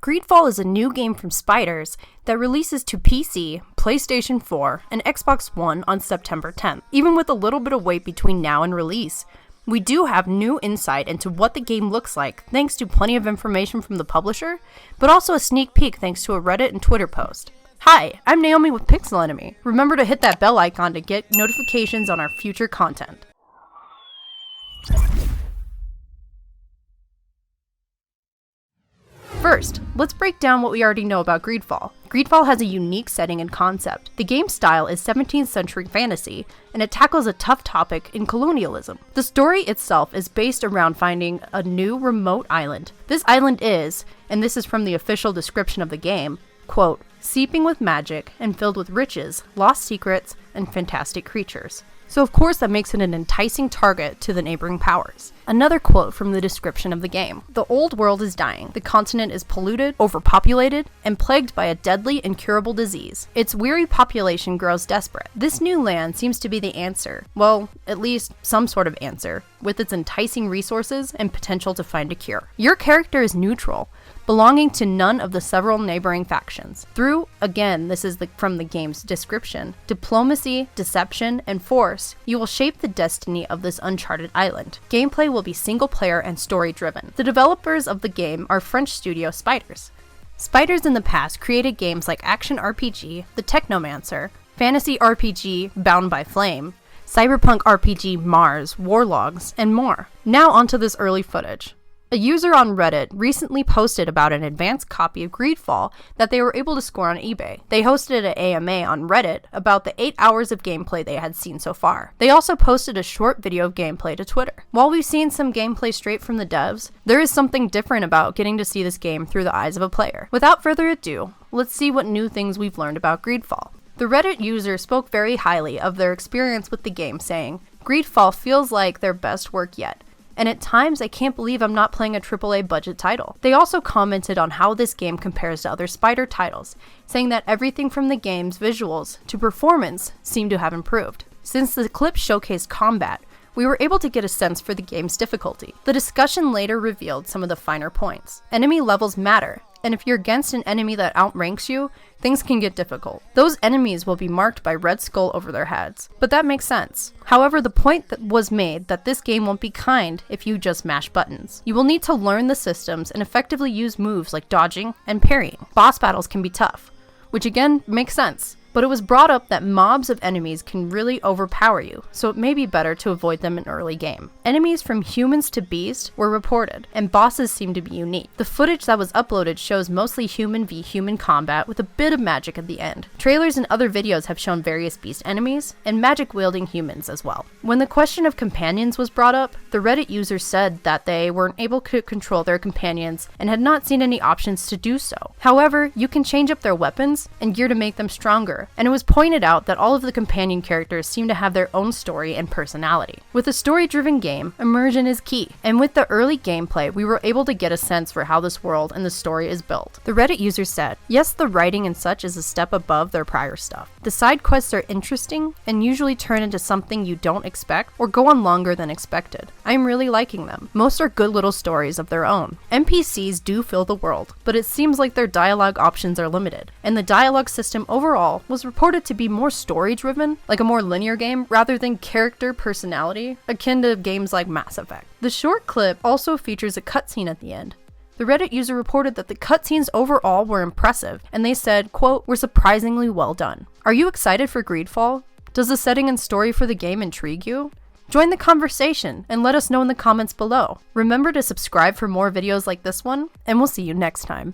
GreedFall is a new game from Spiders that releases to PC, PlayStation 4, and Xbox One on September 10th. Even with a little bit of wait between now and release, we do have new insight into what the game looks like thanks to plenty of information from the publisher, but also a sneak peek thanks to a Reddit and Twitter post. Hi, I'm Naomi with Pixelenemy. Remember to hit that bell icon to get notifications on our future content. First, let's break down what we already know about GreedFall. GreedFall has a unique setting and concept. The game style is 17th century fantasy, and it tackles a tough topic in colonialism. The story itself is based around finding a new remote island. This island is, and this is from the official description of the game, quote, seeping with magic and filled with riches, lost secrets, and fantastic creatures. So of course that makes it an enticing target to the neighboring powers. Another quote from the description of the game. The old world is dying. The continent is polluted, overpopulated, and plagued by a deadly, incurable disease. Its weary population grows desperate. This new land seems to be the answer. Well, at least some sort of answer, with its enticing resources and potential to find a cure. Your character is neutral, belonging to none of the several neighboring factions. Through, again, this is from the game's description, diplomacy, deception, and force, you will shape the destiny of this uncharted island. Gameplay will be single-player and story-driven. The developers of the game are French studio Spiders. Spiders in the past created games like action RPG, The Technomancer, fantasy RPG Bound by Flame, cyberpunk RPG Mars, Warlogs, and more. Now onto this early footage. A user on Reddit recently posted about an advanced copy of GreedFall that they were able to score on eBay. They hosted an AMA on Reddit about the 8 hours of gameplay they had seen so far. They also posted a short video of gameplay to Twitter. While we've seen some gameplay straight from the devs, there is something different about getting to see this game through the eyes of a player. Without further ado, let's see what new things we've learned about GreedFall. The Reddit user spoke very highly of their experience with the game, saying, "GreedFall feels like their best work yet. And at times, I can't believe I'm not playing a AAA budget title." They also commented on how this game compares to other Spider titles, saying that everything from the game's visuals to performance seemed to have improved. Since the clip showcased combat, we were able to get a sense for the game's difficulty. The discussion later revealed some of the finer points. Enemy levels matter, and if you're against an enemy that outranks you, things can get difficult. Those enemies will be marked by red skull over their heads, but that makes sense. However, the point that was made that this game won't be kind if you just mash buttons. You will need to learn the systems and effectively use moves like dodging and parrying. Boss battles can be tough, which again makes sense. But it was brought up that mobs of enemies can really overpower you, so it may be better to avoid them in early game. Enemies from humans to beast were reported, and bosses seem to be unique. The footage that was uploaded shows mostly human v human combat with a bit of magic at the end. Trailers and other videos have shown various beast enemies, and magic-wielding humans as well. When the question of companions was brought up, the Reddit user said that they weren't able to control their companions and had not seen any options to do so. However, you can change up their weapons and gear to make them stronger, and it was pointed out that all of the companion characters seem to have their own story and personality. With a story-driven game, immersion is key, and with the early gameplay, we were able to get a sense for how this world and the story is built. The Reddit user said, "Yes, the writing and such is a step above their prior stuff. The side quests are interesting and usually turn into something you don't expect or go on longer than expected. I'm really liking them. Most are good little stories of their own. NPCs do fill the world, but it seems like their dialogue options are limited, and the dialogue system overall was reported to be more story-driven, like a more linear game, rather than character personality, akin to games like Mass Effect." The short clip also features a cutscene at the end. The Reddit user reported that the cutscenes overall were impressive, and they said, quote, "Were surprisingly well done." Are you excited for GreedFall? Does the setting and story for the game intrigue you? Join the conversation and let us know in the comments below. Remember to subscribe for more videos like this one, and we'll see you next time.